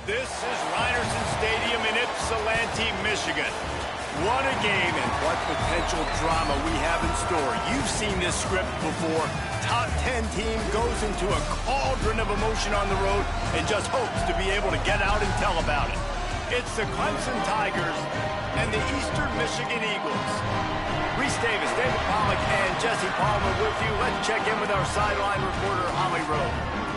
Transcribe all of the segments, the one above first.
This is Ryerson Stadium in Ypsilanti, Michigan. What a game and what potential drama we have in store. You've seen this script before. Top 10 team goes into a cauldron of emotion on the road and just hopes to be able to get out and tell about it. It's the Clemson Tigers and the Eastern Michigan Eagles. Reese Davis, David Pollack, and Jesse Palmer with you. Let's check in with our sideline reporter, Holly Rowe.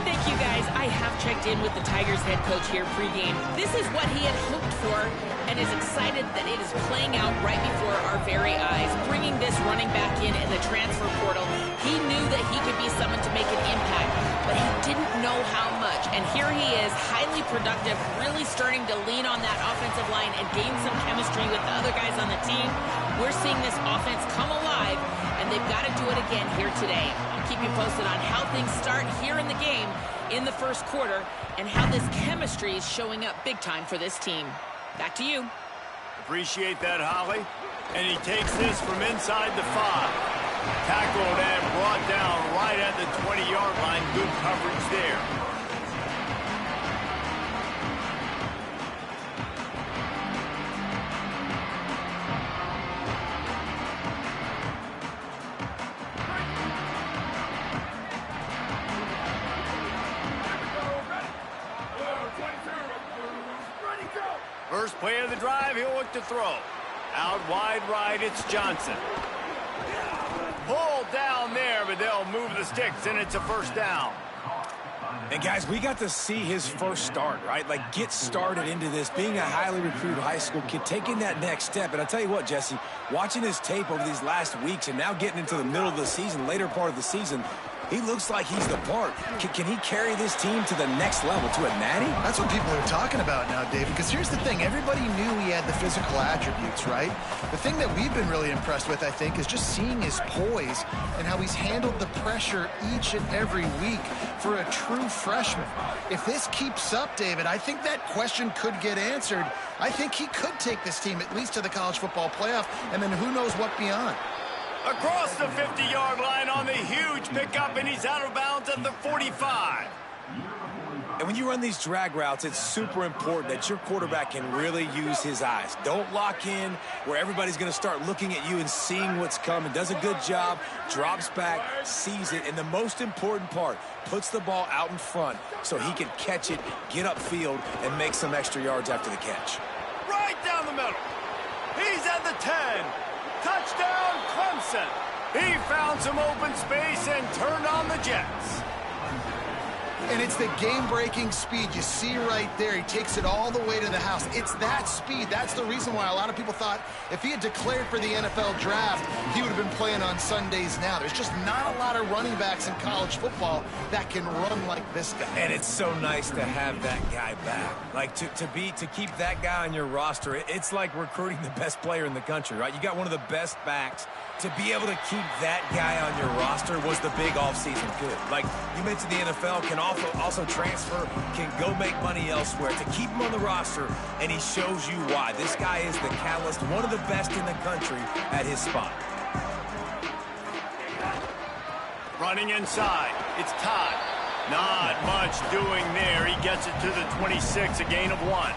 Thank you, guys. I have checked in with the Tigers head coach here pregame. This is what he had hoped for and is excited that it is playing out right before our very eyes. Bringing this running back in the transfer portal, he knew that he could be someone to make an impact, but he didn't know how much. And here he is, highly productive, really starting to lean on that offensive line and gain some chemistry with the other guys on the team. We're seeing this offense come alive, and they've got to do it again here today. I'll keep you posted on how things start here in the game in the first quarter and how this chemistry is showing up big time for this team. Back to you. Appreciate that, Holly. And he takes this from inside the 5. Tackled and brought down right at the 20-yard line. Good coverage there. First play of the drive, he'll look to throw. Out wide right, it's Johnson. Pulled down there, but they'll move the sticks, and it's a first down. And, guys, we got to see his first start, right? Like, get started into this, being a highly recruited high school kid, taking that next step. And I'll tell you what, Jesse, watching his tape over these last weeks and now getting into the middle of the season, later part of the season, he looks like he's the part. Can he carry this team to the next level, to a natty? That's what people are talking about now, David, because here's the thing. Everybody knew he had the physical attributes, right? The thing that we've been really impressed with, I think, is just seeing his poise and how he's handled the pressure each and every week for a true freshman. If this keeps up, David, I think that question could get answered. I think he could take this team at least to the college football playoff, and then who knows what beyond. Across the 50-yard line on the huge pickup, and he's out of bounds at the 45. And when you run these drag routes, it's super important that your quarterback can really use his eyes. Don't lock in where everybody's going to start looking at you and seeing what's coming. Does a good job, drops back, sees it, and the most important part, puts the ball out in front so he can catch it, get upfield, and make some extra yards after the catch. Right down the middle. He's at the 10. Touchdown, Clemson. He found some open space and turned on the Jets. And it's the game-breaking speed. You see right there, he takes it all the way to the house. It's that speed. That's the reason why a lot of people thought if he had declared for the NFL draft, he would have been playing on Sundays now. There's just not a lot of running backs in college football that can run like this guy. And it's so nice to have that guy back. Like, to keep that guy on your roster, it's like recruiting the best player in the country, right? You got one of the best backs. To be able to keep that guy on your roster was the big offseason good. Like you mentioned, the NFL can also transfer, can go make money elsewhere. To keep him on the roster, and he shows you why. This guy is the catalyst, one of the best in the country at his spot. Running inside, it's Todd. Not much doing there. He gets it to the 26, a gain of 1.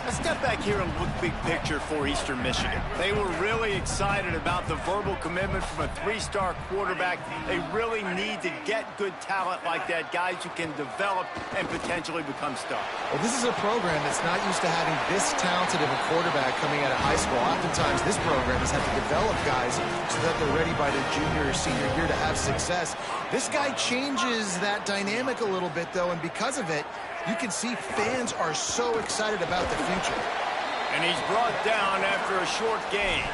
Let's step back here and look big picture for Eastern Michigan. They were really excited about the verbal commitment from a 3-star quarterback. They really need to get good talent like that, guys who can develop and potentially become stars. Well, this is a program that's not used to having this talented of a quarterback coming out of high school. Oftentimes, this program has had to develop guys so that they're ready by their junior or senior year to have success. This guy changes that dynamic a little bit, though, and because of it, you can see fans are so excited about the future. And he's brought down after a short gain.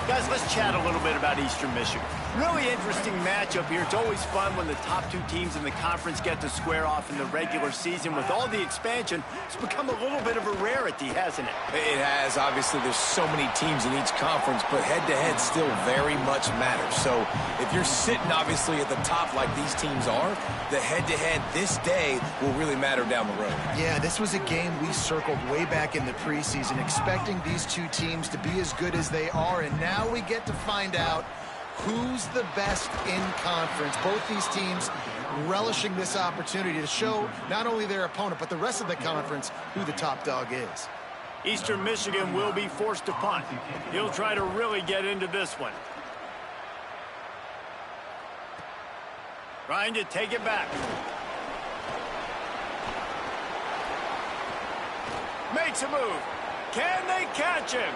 Guys, let's chat a little bit about Eastern Michigan. Really interesting matchup here. It's always fun when the top 2 teams in the conference get to square off in the regular season. With all the expansion, it's become a little bit of a rarity, hasn't it? It has. Obviously, there's so many teams in each conference, but head-to-head still very much matters. So if you're sitting, obviously, at the top like these teams are, the head-to-head this day will really matter down the road. Yeah, this was a game we circled way back in the preseason, expecting these 2 teams to be as good as they are, and now we get to find out who's the best in conference. Both these teams relishing this opportunity to show not only their opponent, but the rest of the conference who the top dog is. Eastern Michigan will be forced to punt. He'll try to really get into this one. Trying to take it back. Makes a move. Can they catch him?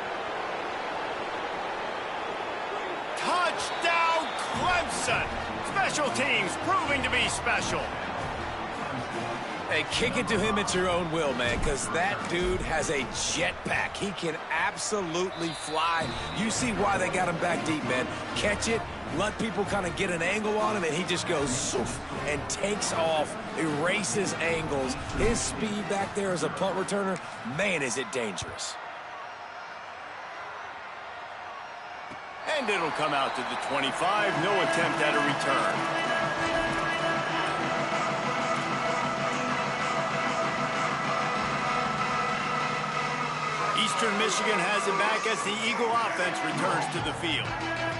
Touchdown, Clemson! Special teams proving to be special. Hey, kick it to him at your own will, man, because that dude has a jetpack. He can absolutely fly. You see why they got him back deep, man. Catch it, let people kind of get an angle on him, and he just goes zoof, and takes off, erases angles. His speed back there as a punt returner, man, is it dangerous. And it'll come out to the 25. No attempt at a return. Eastern Michigan has it back as the Eagle offense returns to the field.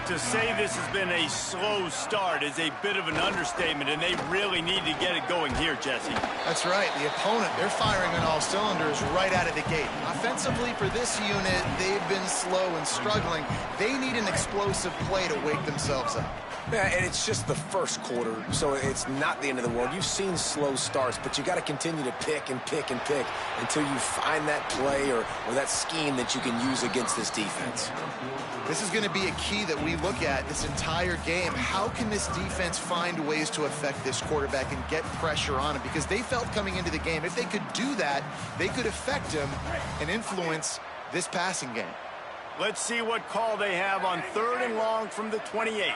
To say this has been a slow start is a bit of an understatement, and they really need to get it going here, Jesse. That's right. The opponent, they're firing on all cylinders right out of the gate. Offensively, for this unit, they've been slow and struggling. They need an explosive play to wake themselves up. Yeah, and it's just the first quarter, so it's not the end of the world. You've seen slow starts, but you got to continue to pick and pick and pick until you find that play or that scheme that you can use against this defense. This is going to be a key that we look at this entire game. How can this defense find ways to affect this quarterback and get pressure on him? Because they felt coming into the game, if they could do that, they could affect him and influence this passing game. Let's see what call they have on 3rd and long from the 28.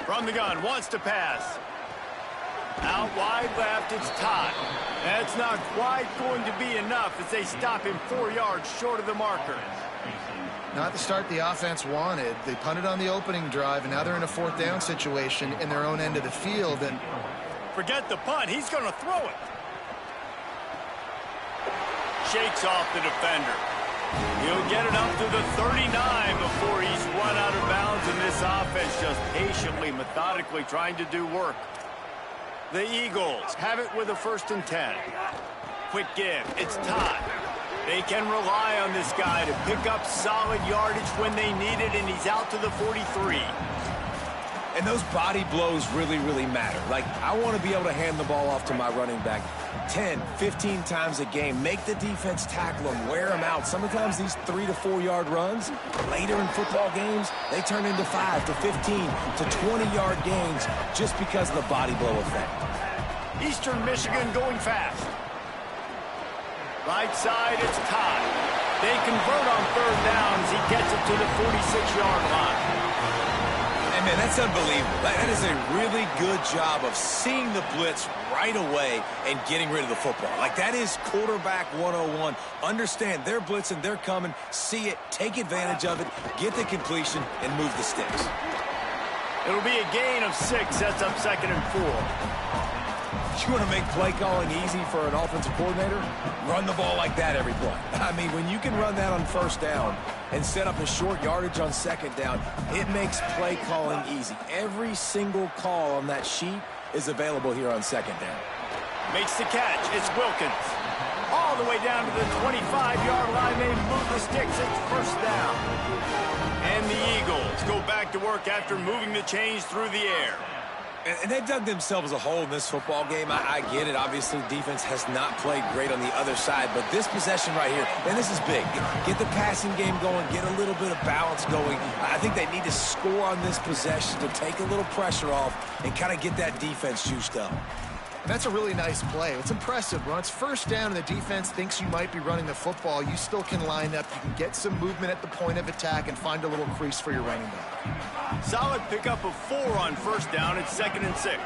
From the gun, wants to pass. Out wide left, it's Todd. That's not quite going to be enough as they stop him 4 yards short of the marker. Not the start the offense wanted. They punted on the opening drive, and now they're in a 4th down situation in their own end of the field. And forget the punt, he's going to throw it. Shakes off the defender. He'll get it up to the 39 before he's run out of bounds, and this offense just patiently, methodically trying to do work. The Eagles have it with a 1st and 10. Quick give. It's Todd. They can rely on this guy to pick up solid yardage when they need it, and he's out to the 43. And those body blows really, really matter. Like, I want to be able to hand the ball off to my running back 10, 15 times a game. Make the defense tackle them, wear them out. Sometimes these 3 to 4 yard runs, later in football games, they turn into 5 to 15 to 20-yard gains just because of the body blow effect. Eastern Michigan going fast. Right side, it's Todd. They convert on 3rd down as he gets it to the 46-yard line. And man, that's unbelievable. That is a really good job of seeing the blitz right away and getting rid of the football. Like, that is quarterback 101. Understand they're blitzing, they're coming, see it, take advantage of it, get the completion, and move the sticks. It'll be a gain of 6, sets up 2nd and 4. You want to make play calling easy for an offensive coordinator? Run the ball like that every play. I mean, when you can run that on 1st down and set up a short yardage on 2nd down, it makes play calling easy. Every single call on that sheet is available here on 2nd down. Makes the catch. It's Wilkins. All the way down to the 25-yard line. They move the sticks. It's 1st down. And the Eagles go back to work after moving the chains through the air. And they dug themselves a hole in this football game. I get it. Obviously, defense has not played great on the other side. But this possession right here, man, this is big. Get the passing game going. Get a little bit of balance going. I think they need to score on this possession to take a little pressure off and kind of get that defense juiced up. And that's a really nice play. It's impressive. When it's 1st down and the defense thinks you might be running the football, you still can line up. You can get some movement at the point of attack and find a little crease for your running back. Solid pickup of 4 on 1st down. It's 2nd and 6.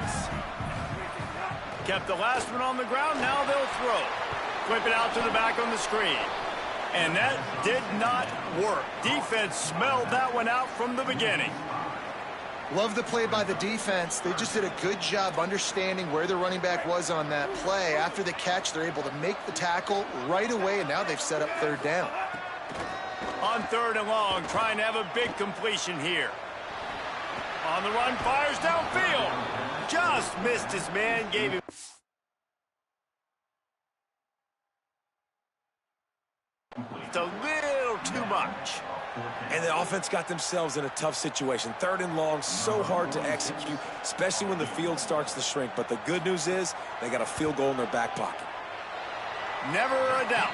Kept the last one on the ground. Now they'll throw. Flip it out to the back on the screen. And that did not work. Defense smelled that one out from the beginning. Love the play by the defense. They just did a good job understanding where the running back was on that play. After the catch, they're able to make the tackle right away, and now they've set up 3rd down. On 3rd and long, trying to have a big completion here. On the run, fires downfield. Just missed his man, gave him... It's a little too much. And the offense got themselves in a tough situation. 3rd and long, so hard to execute, especially when the field starts to shrink. But the good news is they got a field goal in their back pocket. Never a doubt.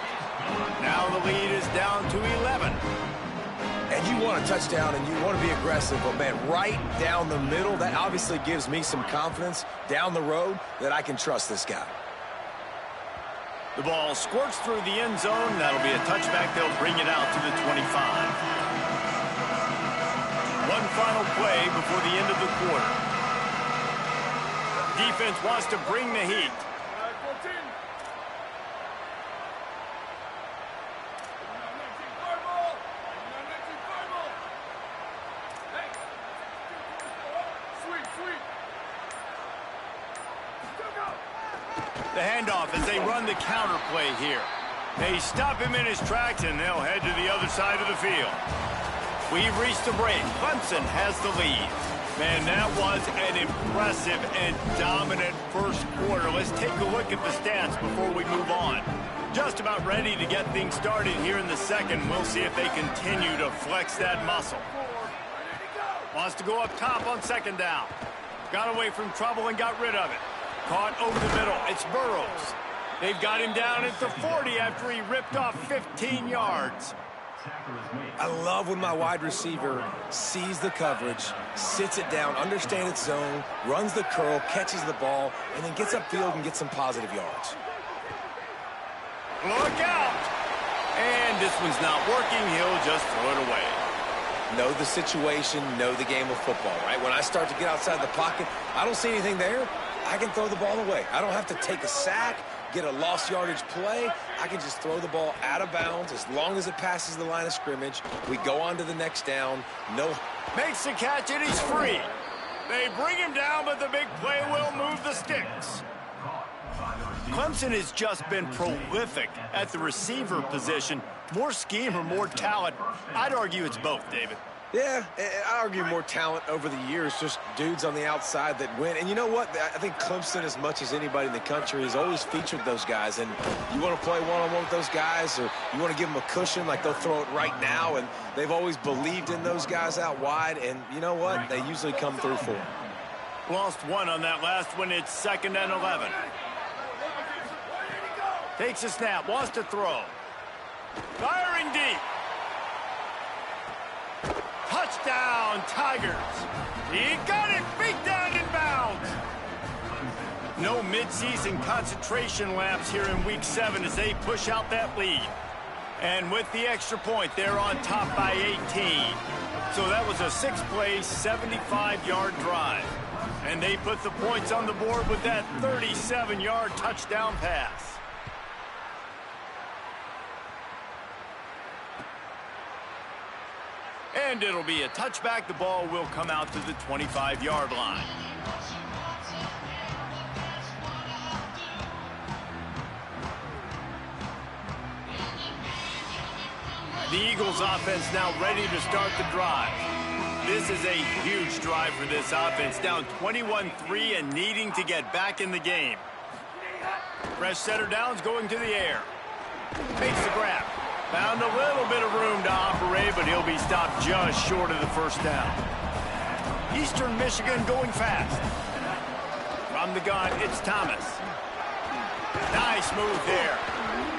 Now the lead is down to 11. And you want a touchdown and you want to be aggressive, but man, right down the middle, that obviously gives me some confidence down the road that I can trust this guy. The ball squirts through the end zone. That'll be a touchback. They'll bring it out to the 25. One final play before the end of the quarter. Defense wants to bring the heat. The handoff as they run the counter play here. They stop him in his tracks, and they'll head to the other side of the field. We've reached the break. Clemson has the lead. Man, that was an impressive and dominant first quarter. Let's take a look at the stats before we move on. Just about ready to get things started here in the second. We'll see if they continue to flex that muscle. Wants to go up top on 2nd down. Got away from trouble and got rid of it. Caught over the middle. It's Burrows. They've got him down at the 40 after he ripped off 15 yards. I love when my wide receiver sees the coverage, sits it down, understands its zone, runs the curl, catches the ball, and then gets upfield and gets some positive yards. Look out! And this one's not working. He'll just throw it away. Know the situation, know the game of football, right? When I start to get outside the pocket, I don't see anything there. I can throw the ball away. I don't have to take a sack, get a lost yardage play. I can just throw the ball out of bounds as long as it passes the line of scrimmage. We go on to the next down. No. Makes the catch and he's free. They bring him down, but the big play will move the sticks. Clemson has just been prolific at the receiver position. More scheme or more talent? I'd argue it's both, David. Yeah, I argue more talent over the years, just dudes on the outside that win. And you know what? I think Clemson, as much as anybody in the country, has always featured those guys. And you want to play one-on-one with those guys, or you want to give them a cushion, like they'll throw it right now. And they've always believed in those guys out wide. And you know what? They usually come through for them. Lost one on that last one. It's 2nd and 11. Takes a snap, wants to throw. Firing deep. Touchdown, Tigers. He got it, feet down in bounds. No midseason concentration laps here in Week 7 as they push out that lead. And with the extra point, they're on top by 18. So that was a 6-play, 75-yard drive. And they put the points on the board with that 37-yard touchdown pass. And it'll be a touchback. The ball will come out to the 25-yard line. The Eagles offense now ready to start the drive. This is a huge drive for this offense. Down 21-3 and needing to get back in the game. Fresh setter downs going to the air. Makes the grab. Found a little bit of room to operate, but he'll be stopped just short of the first down. Eastern Michigan going fast. From the gun, it's Thomas. Nice move there.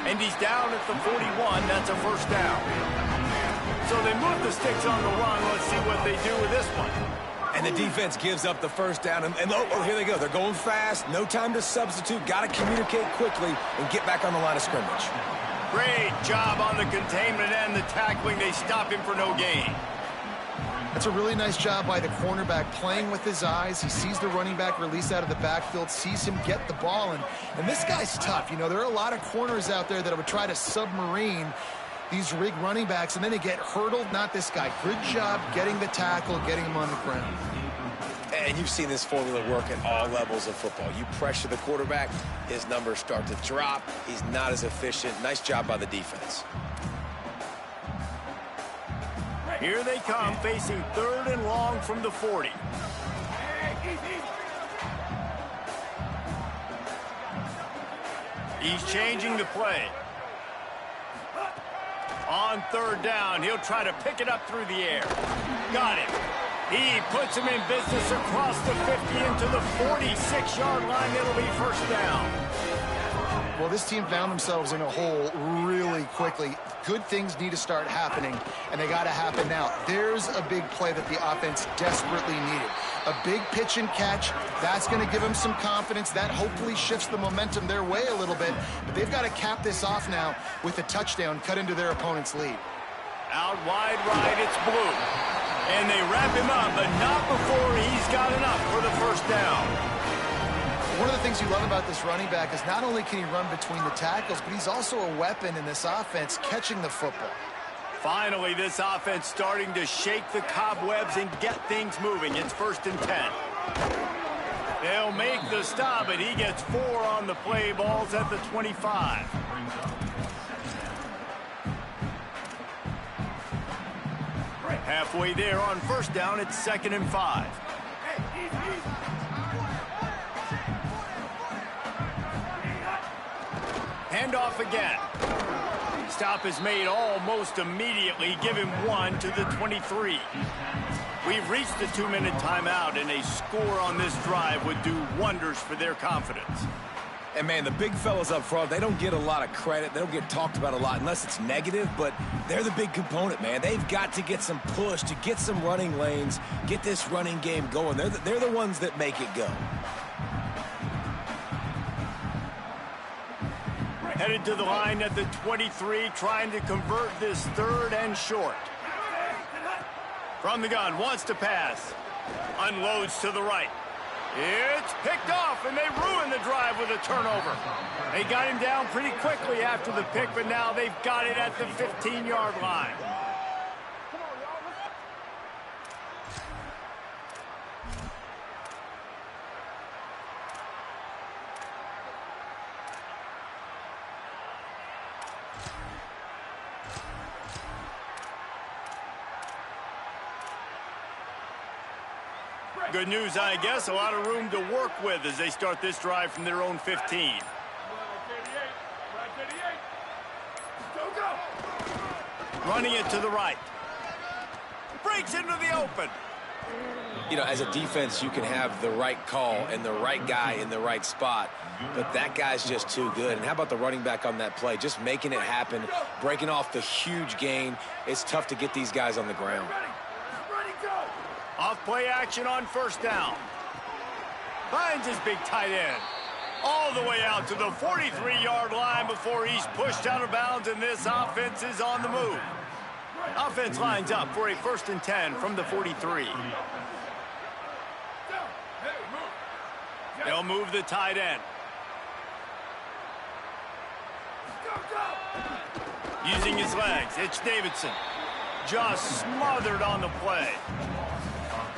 And he's down at the 41. That's a first down. So they move the sticks on the run. Let's see what they do with this one. And the defense gives up the first down. And oh, here they go. They're going fast. No time to substitute. Got to communicate quickly and get back on the line of scrimmage. Great job on the containment and the tackling. They stop him for no gain. That's a really nice job by the cornerback, playing with his eyes. He sees the running back release out of the backfield, sees him get the ball. And this guy's tough. You know, there are a lot of corners out there that would try to submarine these rig running backs, and then they get hurdled. Not this guy. Good job getting the tackle, getting him on the ground. And you've seen this formula work at all levels of football. You pressure the quarterback, his numbers start to drop. He's not as efficient. Nice job by the defense. Here they come, facing 3rd and long from the 40. He's changing the play. On 3rd down, he'll try to pick it up through the air. Got it. He puts him in business across the 50 into the 46-yard line. It'll be 1st down. Well, this team found themselves in a hole really quickly. Good things need to start happening, and they got to happen now. There's a big play that the offense desperately needed. A big pitch and catch, that's going to give them some confidence. That hopefully shifts the momentum their way a little bit. But they've got to cap this off now with a touchdown cut into their opponent's lead. Out wide right, it's Blue. And they wrap him up, but not before he's got enough for the 1st down. One of the things you love about this running back is not only can he run between the tackles, but he's also a weapon in this offense catching the football. Finally, this offense starting to shake the cobwebs and get things moving. It's 1st and 10. They'll make the stop, but he gets 4 on the play. Balls at the 25. Halfway there on 1st down, it's 2nd and 5. Handoff again. Stop is made almost immediately. Give him 1 to the 23. We've reached the 2-minute timeout, and a score on this drive would do wonders for their confidence. And, man, the big fellas up front, they don't get a lot of credit. They don't get talked about a lot unless it's negative, but they're the big component, man. They've got to get some push, to get some running lanes, get this running game going. They're the ones that make it go. Headed to the line at the 23, trying to convert this 3rd and short. From the gun, wants to pass. Unloads to the right. It's picked off, and they ruin the drive with a turnover. They got him down pretty quickly after the pick, but now they've got it at the 15-yard line. Good news, I guess. A lot of room to work with as they start this drive from their own 15. Running it to the right. Breaks into the open. You know, as a defense, you can have the right call and the right guy in the right spot, but that guy's just too good. And how about the running back on that play? Just making it happen, breaking off the huge gain. It's tough to get these guys on the ground. Off play action on 1st down. Finds his big tight end. All the way out to the 43-yard line before he's pushed out of bounds, and this offense is on the move. Offense lines up for a 1st and 10 from the 43. They'll move the tight end. Using his legs, it's Davidson. Just smothered on the play.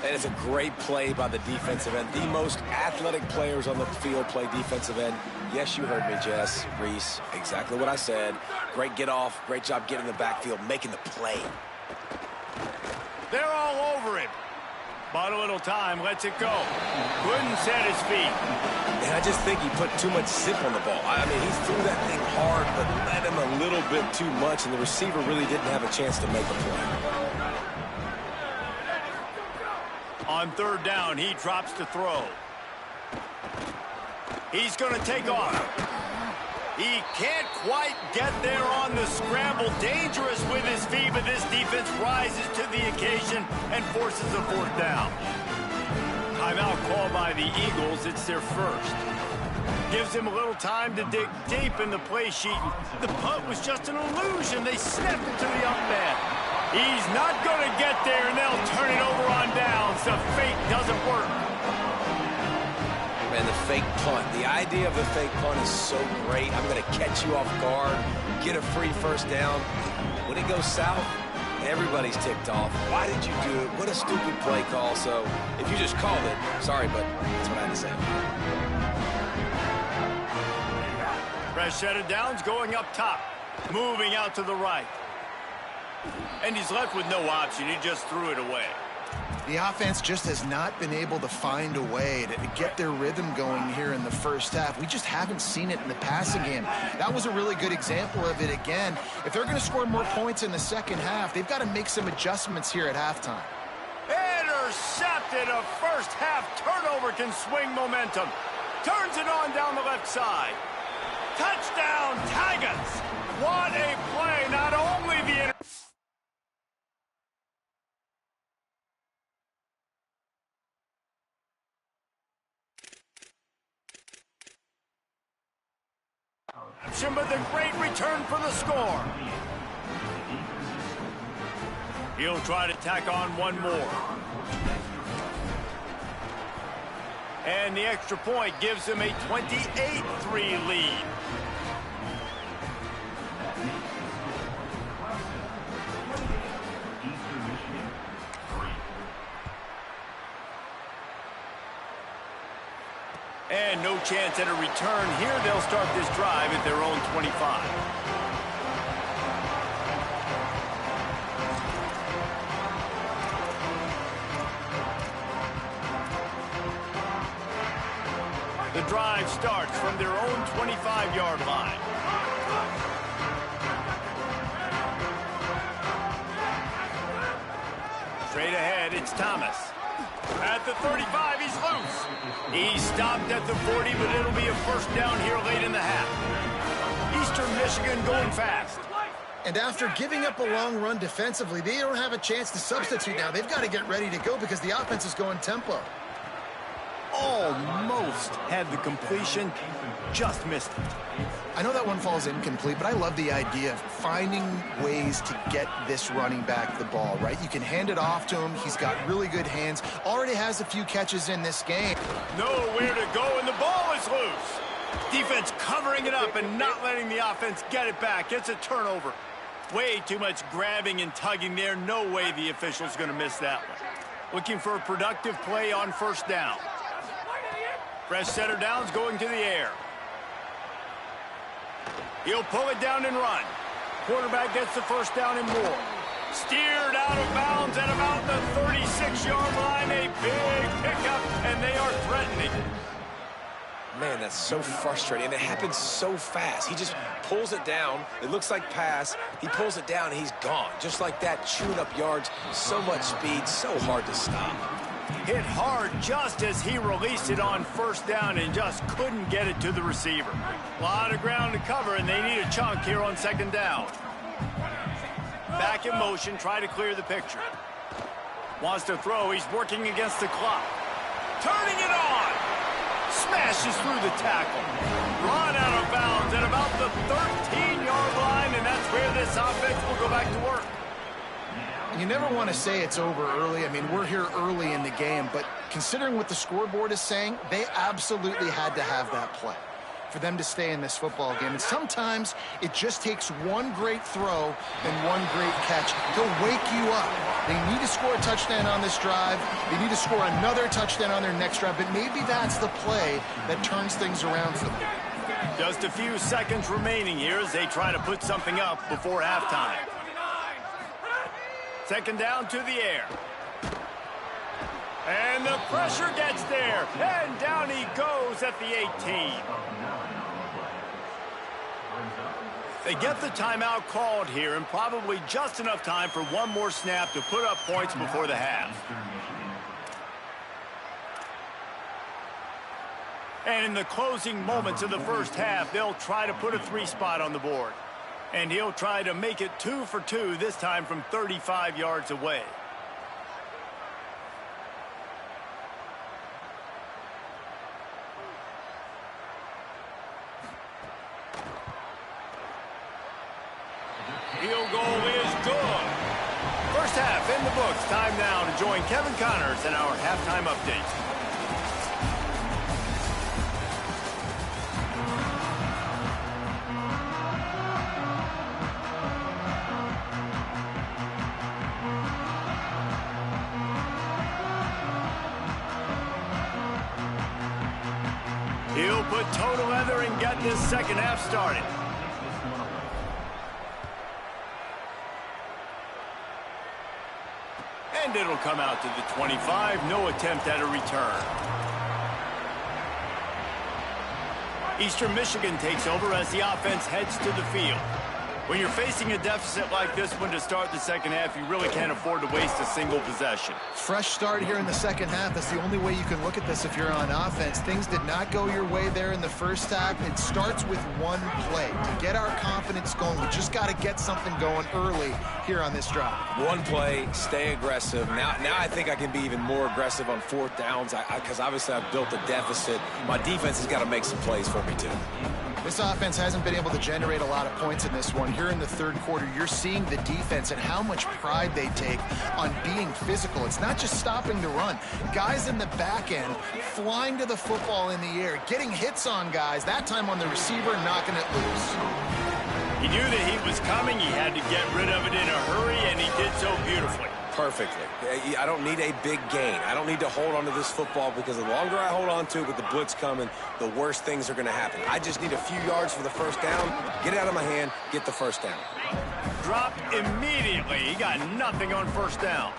That is a great play by the defensive end. The most athletic players on the field play defensive end. Yes, you heard me, Jess, Reese. Exactly what I said. Great get off. Great job getting in the backfield, making the play. They're all over him. But a little time, lets it go. Couldn't set his feet. And I just think he put too much zip on the ball. I mean, he threw that thing hard, but led him a little bit too much, and the receiver really didn't have a chance to make a play. On 3rd down, he drops to throw. He's going to take off. He can't quite get there on the scramble. Dangerous with his feet, but this defense rises to the occasion and forces a 4th down. Timeout called by the Eagles. It's their 1st. Gives him a little time to dig deep in the play sheet. The punt was just an illusion. They snapped it to the up man. He's not going to get there, and they'll turn it over on downs. The fake doesn't work. Man, the fake punt. The idea of the fake punt is so great. I'm going to catch you off guard, get a free 1st down. When it goes south, everybody's ticked off. Why did you do it? What a stupid play call. So if you just called it, sorry, but that's what I had to say. Fresh set of downs going up top. Moving out to the right. And he's left with no option. He just threw it away. The offense just has not been able to find a way to get their rhythm going here in the first half. We just haven't seen it in the passing game. That was a really good example of it again. If they're going to score more points in the second half, they've got to make some adjustments here at halftime. Intercepted. A first half turnover can swing momentum. Turns it on down the left side. Touchdown, Tigers. What a play. Not only the but the great return for the score. He'll try to tack on one more. And the extra point gives him a 28-3 lead. And no chance at a return here. They'll start this drive at their own 25. The drive starts from their own 25-yard line. Straight ahead, it's Thomas. At the 35, he's loose. He stopped at the 40, but it'll be a first down here late in the half. Eastern Michigan going fast. And after giving up a long run defensively, they don't have a chance to substitute now. They've got to get ready to go because the offense is going tempo. Almost had the completion, just missed it. I know that one falls incomplete, but I love the idea of finding ways to get this running back the ball, right? You can hand it off to him. He's got really good hands. Already has a few catches in this game. Nowhere to go, and the ball is loose. Defense covering it up and not letting the offense get it back. It's a turnover. Way too much grabbing and tugging there. No way the official's going to miss that one. Looking for a productive play on first down. Fresh setter downs going to the air. He'll pull it down and run. Quarterback gets the first down and more. Steered out of bounds at about the 36-yard line. A big pickup, and they are threatening. Man, that's so frustrating, and it happens so fast. He just pulls it down. It looks like pass. He pulls it down, and he's gone. Just like that, chewing up yards. So much speed, so hard to stop. Hit hard just as he released it on first down and just couldn't get it to the receiver. A lot of ground to cover, and they need a chunk here on second down. Back in motion, try to clear the picture. Wants to throw, he's working against the clock. Turning it on! Smashes through the tackle. Run out of bounds at about the 13-yard line, and that's where this offense will go back to work. You never want to say it's over early. I mean, we're here early in the game, but considering what the scoreboard is saying, they absolutely had to have that play for them to stay in this football game. And sometimes it just takes one great throw and one great catch to wake you up. They need to score a touchdown on this drive. They need to score another touchdown on their next drive, but maybe that's the play that turns things around for them. Just a few seconds remaining here as they try to put something up before halftime. Second down to the air. And the pressure gets there. And down he goes at the 18. They get the timeout called here, and probably just enough time for one more snap to put up points before the half. And in the closing moments of the first half, they'll try to put a 3-spot on the board. And he'll try to make it 2 for 2, this time from 35 yards away. Field goal is good. First half in the books. Time now to join Kevin Connors in our halftime update. He'll put total leather and get this second half started. And it'll come out to the 25. No attempt at a return. Eastern Michigan takes over as the offense heads to the field. When you're facing a deficit like this one to start the second half, you really can't afford to waste a single possession. Fresh start here in the second half. That's the only way you can look at this if you're on offense. Things did not go your way there in the first half. It starts with one play. To get our confidence going, we just got to get something going early here on this drive. One play, stay aggressive. Now I think I can be even more aggressive on fourth downs because obviously I've built a deficit. My defense has got to make some plays for me, too. This offense hasn't been able to generate a lot of points in this one. Here in the third quarter, you're seeing the defense and how much pride they take on being physical. It's not just stopping the run. Guys in the back end flying to the football in the air, getting hits on guys, that time on the receiver, knocking it loose. He knew the heat was coming. He had to get rid of it in a hurry, and he did so beautifully. Perfectly. I don't need a big gain. I don't need to hold on to this football because the longer I hold on to it with the blitz coming, the worse things are going to happen. I just need a few yards for the first down, get it out of my hand, get the first down. Dropped immediately. He got nothing on first down.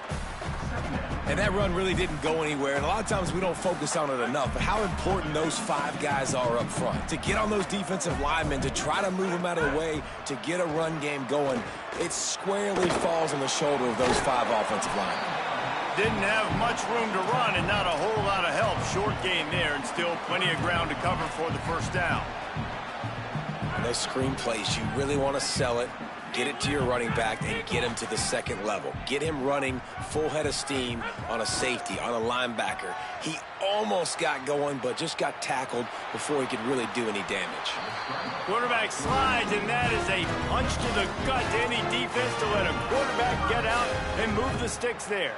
And that run really didn't go anywhere, and a lot of times we don't focus on it enough, but how important those five guys are up front. To get on those defensive linemen, to try to move them out of the way, to get a run game going, it squarely falls on the shoulder of those five offensive linemen. Didn't have much room to run and not a whole lot of help. Short gain there and still plenty of ground to cover for the first down. And those screen plays, you really want to sell it. Get it to your running back and get him to the second level. Get him running full head of steam on a safety, on a linebacker. He almost got going, but just got tackled before he could really do any damage. Quarterback slides, and that is a punch to the gut to any defense to let a quarterback get out and move the sticks there.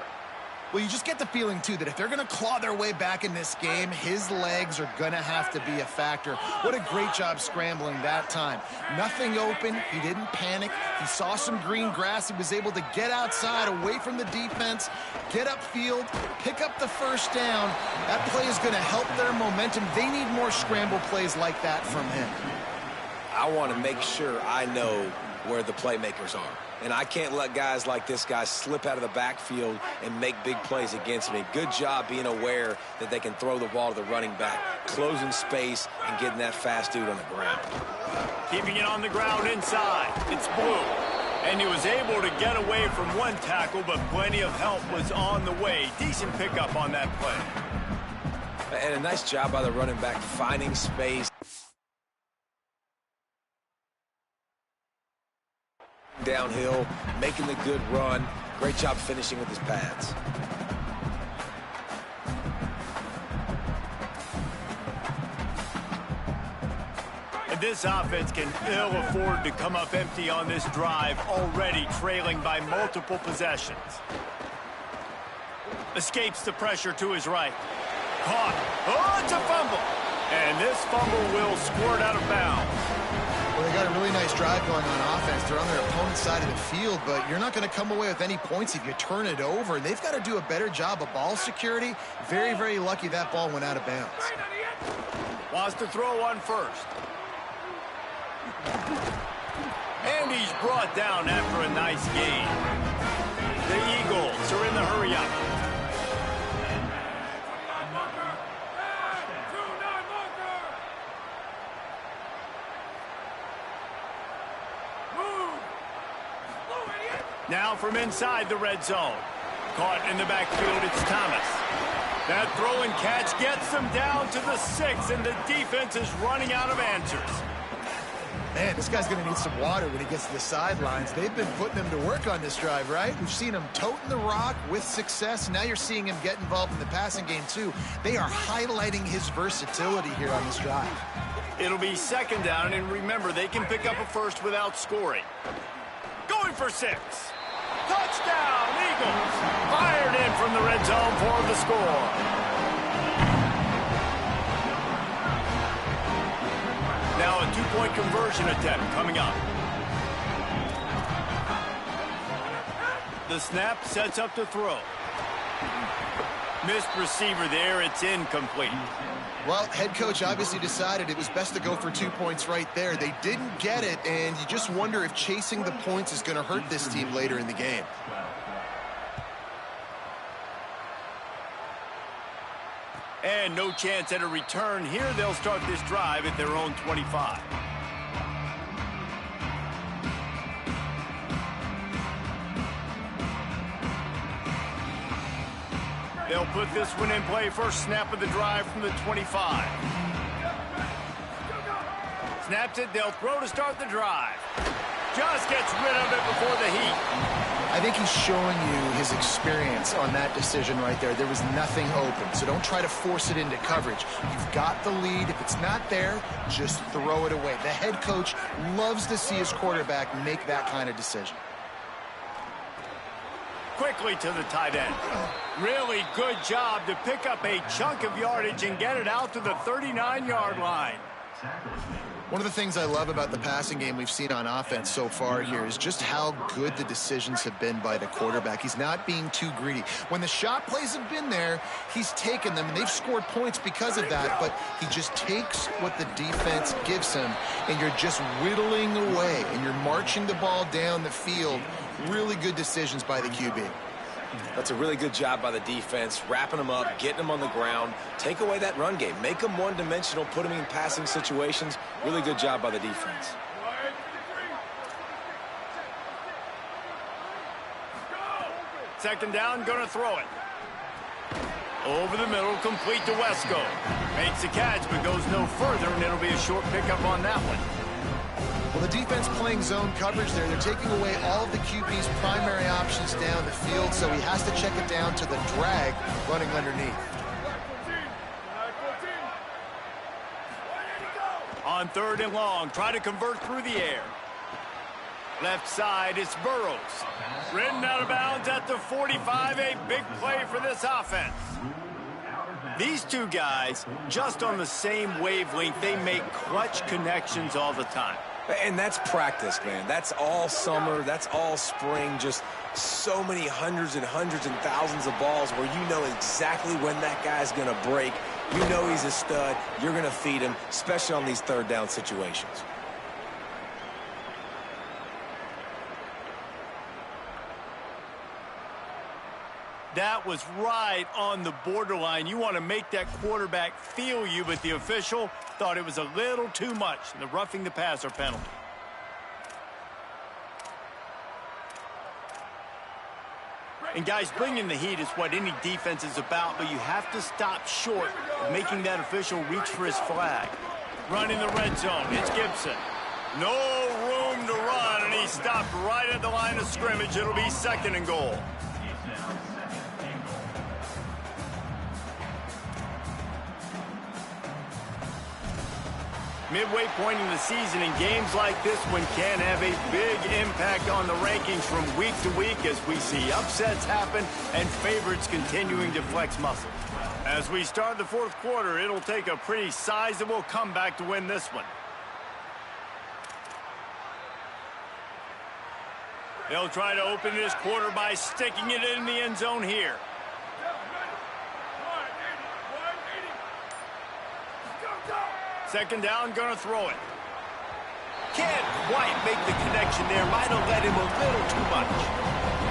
Well, you just get the feeling, too, that if they're going to claw their way back in this game, his legs are going to have to be a factor. What a great job scrambling that time. Nothing open. He didn't panic. He saw some green grass. He was able to get outside, away from the defense, get upfield, pick up the first down. That play is going to help their momentum. They need more scramble plays like that from him. I want to make sure I know where the playmakers are. And I can't let guys like this guy slip out of the backfield and make big plays against me. Good job being aware that they can throw the ball to the running back, closing space, and getting that fast dude on the ground. Keeping it on the ground inside. It's Blue. And he was able to get away from one tackle, but plenty of help was on the way. Decent pickup on that play. And a nice job by the running back finding space. Downhill, making the good run. Great job finishing with his pads. And this offense can ill afford to come up empty on this drive, already trailing by multiple possessions. Escapes the pressure to his right. Caught. Oh, it's a fumble. And this fumble will squirt out of bounds. Well, they got a really nice drive going on offense. They're on their opponent's side of the field, but you're not going to come away with any points if you turn it over. And they've got to do a better job of ball security. Very, very lucky that ball went out of bounds. Wants to throw one first. And he's brought down after a nice gain. The Eagles are in the hurry-up. Now from inside the red zone. Caught in the backfield, it's Thomas. That throw and catch gets them down to the 6, and the defense is running out of answers. Man, this guy's going to need some water when he gets to the sidelines. They've been putting him to work on this drive, right? We've seen him toting the rock with success. Now you're seeing him get involved in the passing game, too. They are highlighting his versatility here on this drive. It'll be second down, and remember, they can pick up a first without scoring. Going for 6. Touchdown, Eagles! Fired in from the red zone for the score. Now a two-point conversion attempt coming up. The snap sets up to throw. Missed receiver there, it's incomplete. Well, head coach obviously decided it was best to go for 2 points right there. They didn't get it, and you just wonder if chasing the points is going to hurt this team later in the game. And no chance at a return here. They'll start this drive at their own 25. They'll put this one in play. First snap of the drive from the 25. Snaps it. They'll throw to start the drive. Just gets rid of it before the heat. I think he's showing you his experience on that decision right there. There was nothing open, so don't try to force it into coverage. You've got the lead. If it's not there, just throw it away. The head coach loves to see his quarterback make that kind of decision. Quickly to the tight end. Really good job to pick up a chunk of yardage and get it out to the 39-yard line. One of the things I love about the passing game we've seen on offense so far here is just how good the decisions have been by the quarterback. He's not being too greedy. When the shot plays have been there, he's taken them, and they've scored points because of that, but he just takes what the defense gives him, and you're just whittling away, and you're marching the ball down the field. Really good decisions by the QB. That's a really good job by the defense, wrapping them up, getting them on the ground, take away that run game, make them one-dimensional, put them in passing situations. Really good job by the defense. Second down, gonna throw it. Over the middle, complete to Wesco. Makes the catch, but goes no further, and it'll be a short pickup on that one. Well, the defense playing zone coverage there. They're taking away all of the QB's primary options down the field, so he has to check it down to the drag running underneath. On third and long, try to convert through the air. Left side, it's Burrows. Ridden out of bounds at the 45, a big play for this offense. These two guys, just on the same wavelength, they make clutch connections all the time. And that's practice, man. That's all summer. That's all spring. Just so many hundreds and thousands of balls where you know exactly when that guy's going to break. You know he's a stud. You're going to feed him, especially on these third down situations. That was right on the borderline. You want to make that quarterback feel you, but the official thought it was a little too much. The roughing the passer penalty. And guys, bringing the heat is what any defense is about, but you have to stop short of making that official reach for his flag. Running the red zone, it's Gibson. No room to run, and he stopped right at the line of scrimmage. It'll be second and goal. Midway point in the season, and games like this one can have a big impact on the rankings from week to week as we see upsets happen and favorites continuing to flex muscles. As we start the fourth quarter, it'll take a pretty sizable comeback to win this one. They'll try to open this quarter by sticking it in the end zone here. Second down, gonna throw it. Can't quite make the connection there. Might have let him a little too much.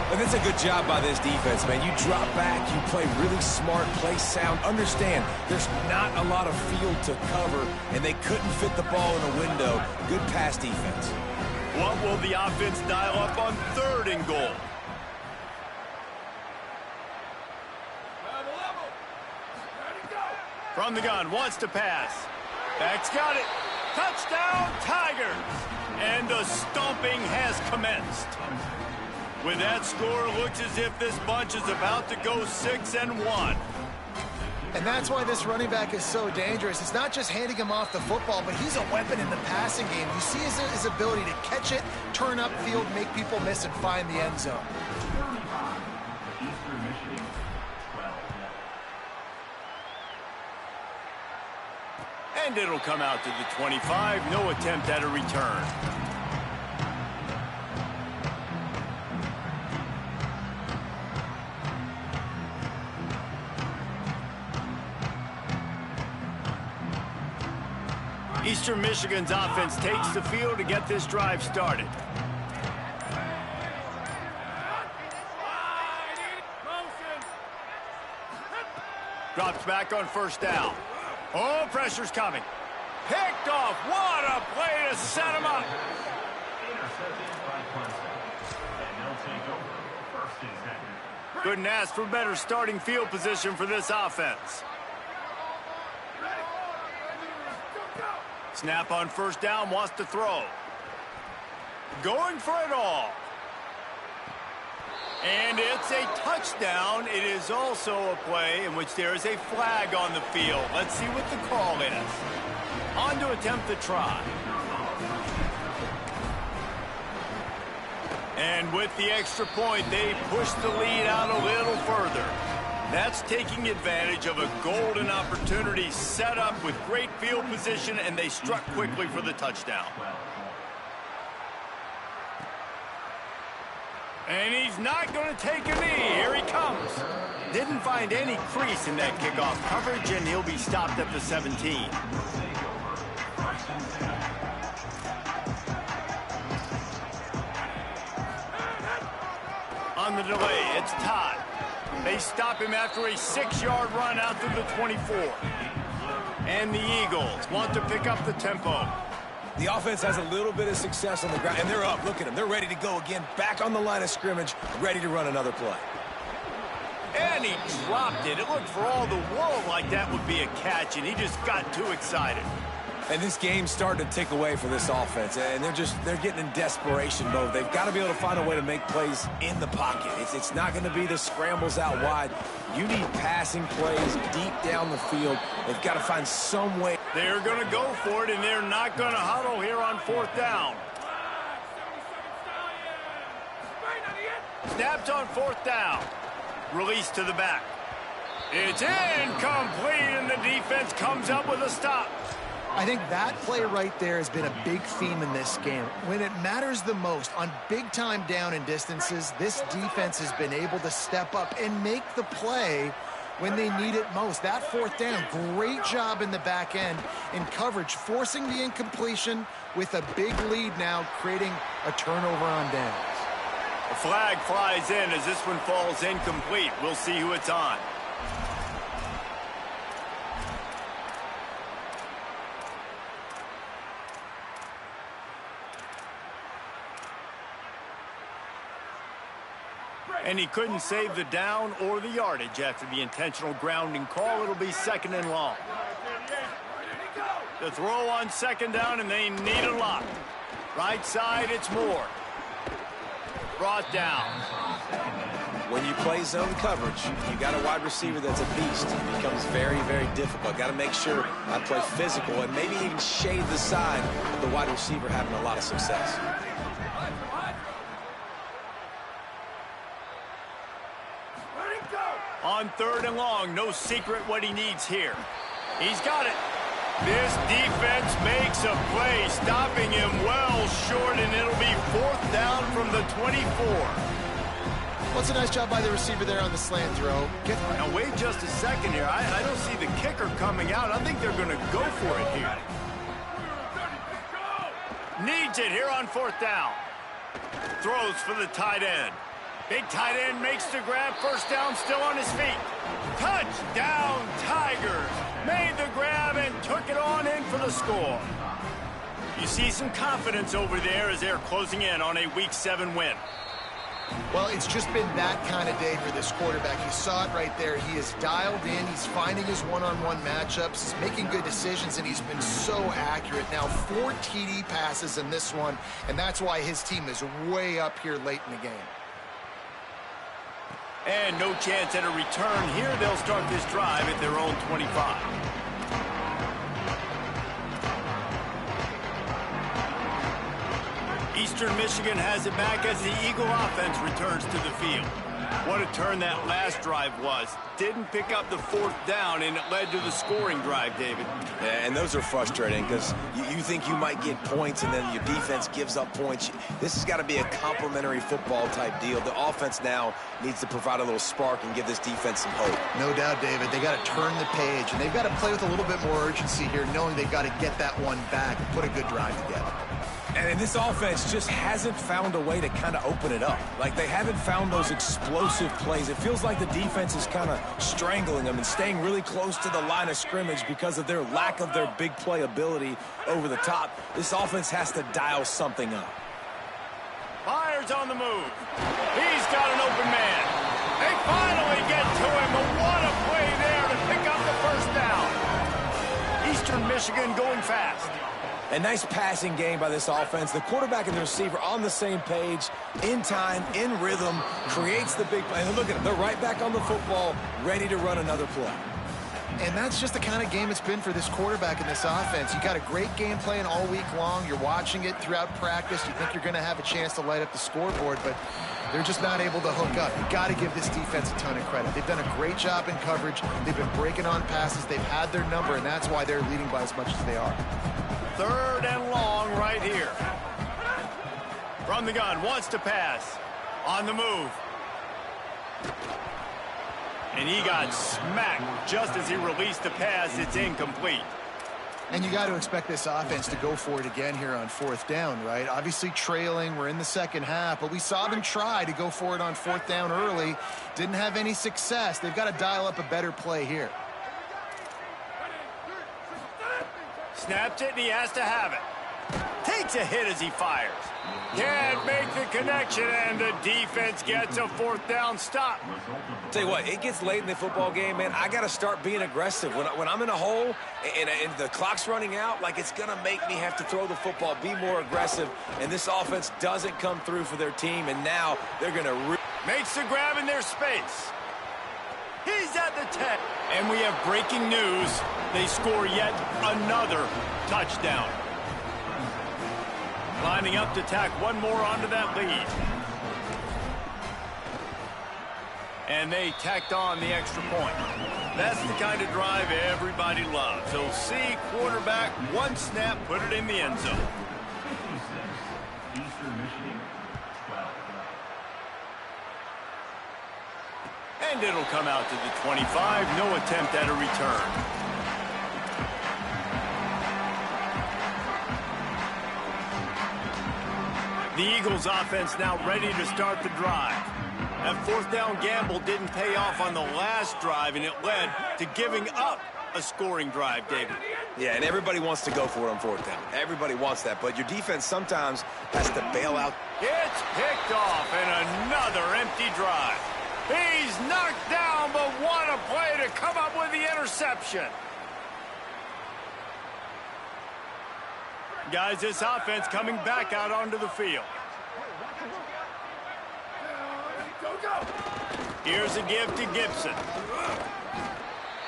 And that's a good job by this defense, man. You drop back, you play really smart, play sound. Understand, there's not a lot of field to cover, and they couldn't fit the ball in a window. Good pass defense. What will the offense dial up on third and goal? From the gun, wants to pass. Back's got it. Touchdown, Tigers! And the stomping has commenced. With that score, looks as if this bunch is about to go 6-1. And that's why this running back is so dangerous. It's not just handing him off the football, but he's a weapon in the passing game. You see his ability to catch it, turn upfield, make people miss, and find the end zone. And it'll come out to the 25. No attempt at a return. Eastern Michigan's offense takes the field to get this drive started. Drops back on first down. Oh, pressure's coming. Picked off. What a play to set him up. Couldn't ask for better starting field position for this offense. Snap on first down, wants to throw. Going for it all. And it's a touchdown. It is also a play in which there is a flag on the field. Let's see what the call is. On to attempt the try. And with the extra point, they push the lead out a little further. That's taking advantage of a golden opportunity set up with great field position, and they struck quickly for the touchdown. And he's not going to take a knee. Here he comes. Didn't find any crease in that kickoff coverage, and he'll be stopped at the 17. On the delay, it's Todd. They stop him after a 6-yard run out to the 24. And the Eagles want to pick up the tempo. The offense has a little bit of success on the ground, and they're up. Look at them. They're ready to go again, back on the line of scrimmage, ready to run another play. And he dropped it. It looked for all the world like that would be a catch, and he just got too excited. And this game's starting to tick away for this offense, and they're getting in desperation mode. They've got to be able to find a way to make plays in the pocket. It's not going to be the scrambles out wide. You need passing plays deep down the field. They've got to find some way. They're going to go for it, and they're not going to huddle here on fourth down. Snapped on fourth down. Release to the back. It's incomplete, and the defense comes up with a stop. I think that play right there has been a big theme in this game. When it matters the most, on big-time down and distances, this defense has been able to step up and make the play when they need it most. That fourth down, great job in the back end in coverage, forcing the incompletion with a big lead now, creating a turnover on downs. A flag flies in as this one falls incomplete. We'll see who it's on. And he couldn't save the down or the yardage after the intentional grounding call. It'll be second and long. The throw on second down, and they need a lot. Right side, it's Moore. Brought down. When you play zone coverage, you got a wide receiver that's a beast. It becomes very, very difficult. Got to make sure I play physical and maybe even shade the side of the wide receiver having a lot of success. On third and long, no secret what he needs here. He's got it. This defense makes a play, stopping him well short, and it'll be fourth down from the 24. Well, it's a nice job by the receiver there on the slant throw. Now, wait just a second here. I don't see the kicker coming out. I think they're going to go for it here. Needs it here on fourth down. Throws for the tight end. Big tight end makes the grab. First down, still on his feet. Touchdown, Tigers. Made the grab and took it on in for the score. You see some confidence over there as they're closing in on a Week 7 win. Well, it's just been that kind of day for this quarterback. You saw it right there. He is dialed in. He's finding his one-on-one matchups. He's making good decisions, and he's been so accurate. Now, 4 TD passes in this one, and that's why his team is way up here late in the game. And no chance at a return here. They'll start this drive at their own 25. Eastern Michigan has it back as the Eagle offense returns to the field. What a turn that last drive was. Didn't pick up the fourth down, and it led to the scoring drive, David. Yeah, and those are frustrating because you think you might get points, and then your defense gives up points. This has got to be a complementary football type deal. The offense now needs to provide a little spark and give this defense some hope. No doubt, David. They got to turn the page, and they've got to play with a little bit more urgency here, knowing they've got to get that one back and put a good drive together. And this offense just hasn't found a way to kind of open it up. Like, they haven't found those explosive plays. It feels like the defense is kind of strangling them and staying really close to the line of scrimmage because of their lack of their big play ability over the top. This offense has to dial something up. Myers on the move. He's got an open man. They finally get to him, but what a play there to pick up the first down. Eastern Michigan going fast. A nice passing game by this offense. The quarterback and the receiver on the same page, in time, in rhythm, creates the big play. And look at them. They're right back on the football, ready to run another play. And that's just the kind of game it's been for this quarterback in this offense. You got a great game plan all week long. You're watching it throughout practice. You think you're going to have a chance to light up the scoreboard, but they're just not able to hook up. You got to give this defense a ton of credit. They've done a great job in coverage. They've been breaking on passes. They've had their number, and that's why they're leading by as much as they are. 3rd and long right here. From the gun, wants to pass. On the move. And he got smacked just as he released the pass. It's incomplete. And you got to expect this offense to go for it again here on 4th down, right? Obviously trailing, we're in the second half, but we saw them try to go for it on 4th down early. Didn't have any success. They've got to dial up a better play here. Snaps it, and he has to have it. Takes a hit as he fires. Can't make the connection, and the defense gets a 4th down stop. Tell you what, it gets late in the football game, man. I got to start being aggressive. When I'm in a hole and the clock's running out, like, it's going to make me have to throw the football, be more aggressive, and this offense doesn't come through for their team, and now they're going to... Makes the grab in their space. He's at the 10. And we have breaking news. They score yet another touchdown. Lining up to tack one more onto that lead. And they tacked on the extra point. That's the kind of drive everybody loves. They'll see quarterback, one snap, put it in the end zone. And it'll come out to the 25. No attempt at a return. The Eagles offense now ready to start the drive. That 4th down gamble didn't pay off on the last drive, and it led to giving up a scoring drive, David. Yeah, and everybody wants to go for it on 4th down. Everybody wants that, but your defense sometimes has to bail out. It's picked off, and another empty drive. He's knocked down, but what a play to come up with the interception. Guys, this offense coming back out onto the field. Here's a give to Gibson.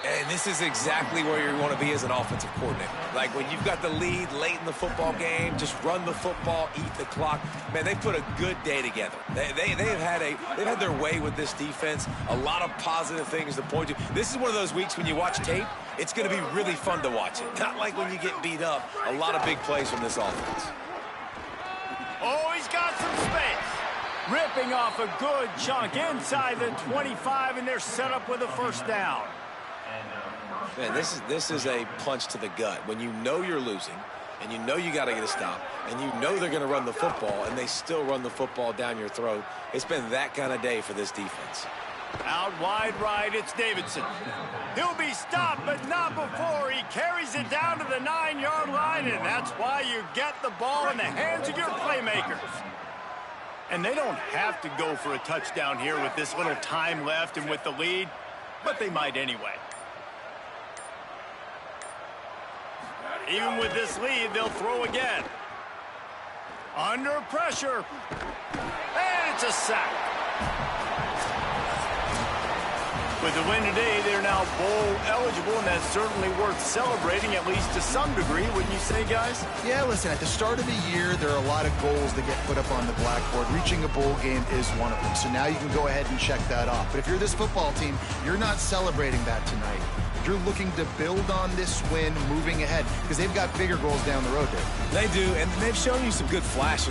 And this is exactly where you want to be as an offensive coordinator. Like, when you've got the lead late in the football game, just run the football, eat the clock. Man, they put a good day together. They've had their way with this defense. A lot of positive things to point to. This is one of those weeks when you watch tape, it's going to be really fun to watch it. Not like when you get beat up. A lot of big plays from this offense. Oh, he's got some space. Ripping off a good chunk inside the 25, and they're set up with a 1st down. Man, this is a punch to the gut. When you know you're losing, and you know you got to get a stop, and you know they're going to run the football, and they still run the football down your throat. It's been that kind of day for this defense. Out wide right, it's Davidson. He'll be stopped, but not before he carries it down to the 9-yard line, and that's why you get the ball in the hands of your playmakers. And they don't have to go for a touchdown here with this little time left and with the lead, but they might anyway. Even with this lead, they'll throw again. Under pressure. And it's a sack. With the win today, they're now bowl eligible, and that's certainly worth celebrating, at least to some degree, wouldn't you say, guys? Yeah, listen, at the start of the year, there are a lot of goals that get put up on the blackboard. Reaching a bowl game is one of them, so now you can go ahead and check that off. But if you're this football team, you're not celebrating that tonight. You're looking to build on this win moving ahead because they've got bigger goals down the road there. They do, and they've shown you some good flashes